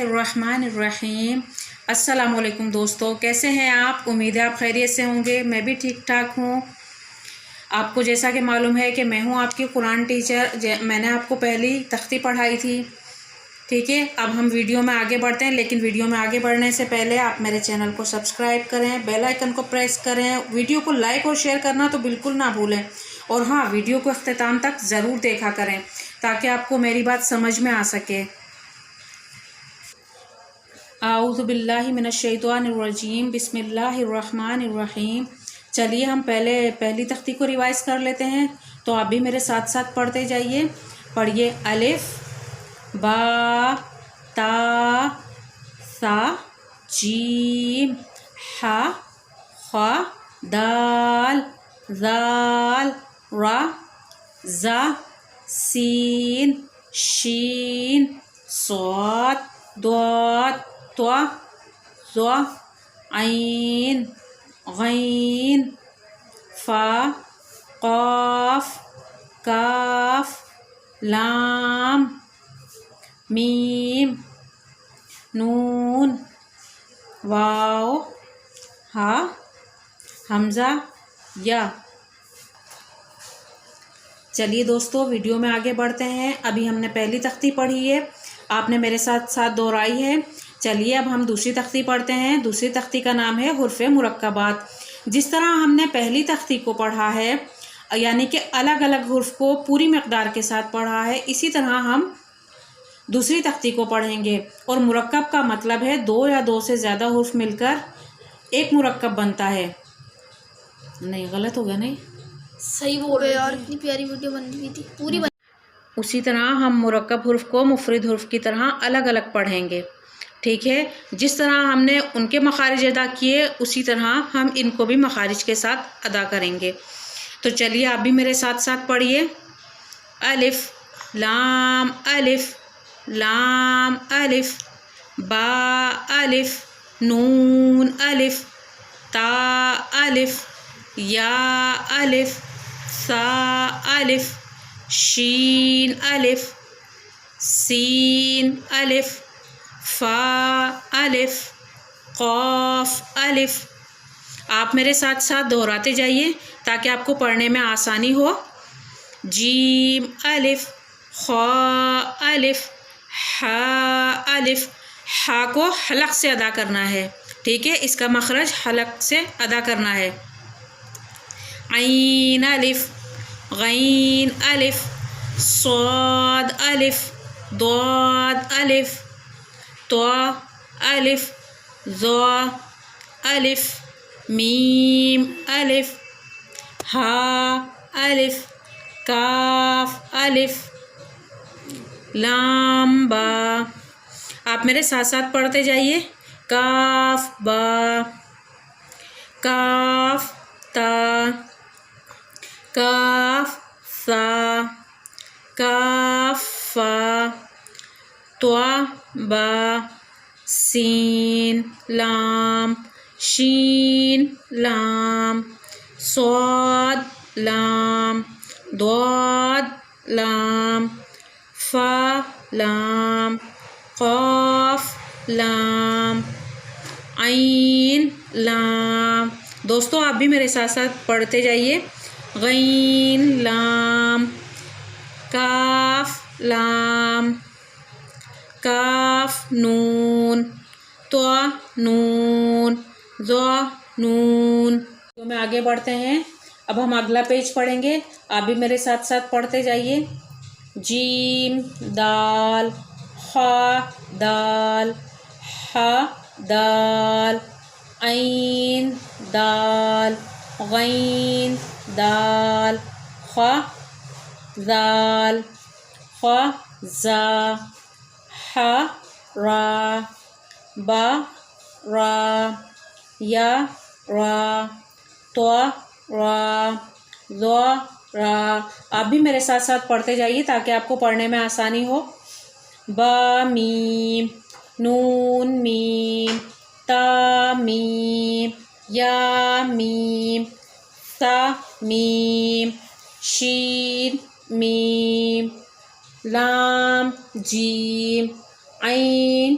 बिस्मिल्लाहिर्रहमानिर्रहीम। अस्सलामुअलैकुम दोस्तों, कैसे हैं आप? उम्मीद है आप खैरियत से होंगे। मैं भी ठीक ठाक हूँ। आपको जैसा कि मालूम है कि मैं हूँ आपकी कुरान टीचर। मैंने आपको पहली तख्ती पढ़ाई थी, ठीक है। अब हम वीडियो में आगे बढ़ते हैं, लेकिन वीडियो में आगे बढ़ने से पहले आप मेरे चैनल को सब्सक्राइब करें, बेल आइकन को प्रेस करें, वीडियो को लाइक और शेयर करना तो बिल्कुल ना भूलें। और हाँ, वीडियो को अख्ताम तक ज़रूर देखा करें ताकि आपको मेरी बात समझ में आ सके। आऊज़ु बिल्लाहि मिनश्शैतानिर्रजीम, बिस्मिल्लाहिर्रहमानिर्रहीम। चलिए हम पहली तख्ती को रिवाइज़ कर लेते हैं, तो आप भी मेरे साथ साथ पढ़ते जाइए। पढ़िए। अलिफ बा ता सा जीम हा खा दाल ज़ाल रा ज़ा सीन शीन सॉद दौत त्वा ज़ा ऐन गैन फा क़ाफ काफ लाम मीम नून वाव हा हमज़ा या। चलिए दोस्तों, वीडियो में आगे बढ़ते हैं। अभी हमने पहली तख्ती पढ़ी है, आपने मेरे साथ साथ दोहराई है। चलिए अब हम दूसरी तख्ती पढ़ते हैं। दूसरी तख्ती का नाम है हुर्फ़े मुरक्कबात। जिस तरह हमने पहली तख्ती को पढ़ा है, यानी कि अलग अलग हुर्फ को पूरी मकदार के साथ पढ़ा है, इसी तरह हम दूसरी तख्ती को पढ़ेंगे। और मुरक्कब का मतलब है दो या दो से ज़्यादा हुर्फ मिलकर एक मुरक्कब बनता है। नहीं, गलत हो गया? नहीं, सही बोल रहे यार, इतनी प्यारी वीडियो बन रही थी पूरी बन। उसी तरह हम मुरक्कब हुर्फ को मुफरद हुर्फ की तरह अलग अलग पढ़ेंगे, ठीक है। जिस तरह हमने उनके मखारिज अदा किए, उसी तरह हम इनको भी मखारिज के साथ अदा करेंगे। तो चलिए आप भी मेरे साथ साथ पढ़िए। अलिफ लाम अलिफ लाम अलिफ बा अलिफ नून अलिफ ता अलिफ या अलिफ सा अलिफ शीन अलिफ सीन अलिफ फा अलिफ क़ाफ अलिफ। आप मेरे साथ साथ दोहराते जाइए ताकि आपको पढ़ने में आसानी हो। जीम अलिफ खा अलिफ हा अलिफ। हा को हलक से अदा करना है, ठीक है। इसका मखरज हलक से अदा करना है। ऐन अलिफ गैन अलिफ सौद अलिफ दौद अलिफ त्वा अलिफ ज़ा अलिफ मीम अलिफ हा अलिफ काफ अलिफ लाम बा। आप मेरे साथ साथ पढ़ते जाइए। काफ बा काफ ता काफ सा काफ फा त्वा बा सीन लाम शीन लाम सौद लाम दौद लाम फा लाम क़ाफ लाम ऐन लाम। दोस्तों आप भी मेरे साथ साथ पढ़ते जाइए। गैन लाम काफ लाम काफ नून त्वा नून ज़ा नून। तो में आगे बढ़ते हैं। अब हम अगला पेज पढ़ेंगे, आप भी मेरे साथ साथ पढ़ते जाइए। जीम दाल हा दाल हा दाल ऐन दाल गैन दाल खा दाल खा ज़ा हा रा बा रा या रा त्वा रा ज़ा रा। आप भी मेरे साथ साथ पढ़ते जाइए ताकि आपको पढ़ने में आसानी हो। बा मीम नून मीम ता मीम या मीम सा मीम शीन मीम लाम जीम ऐन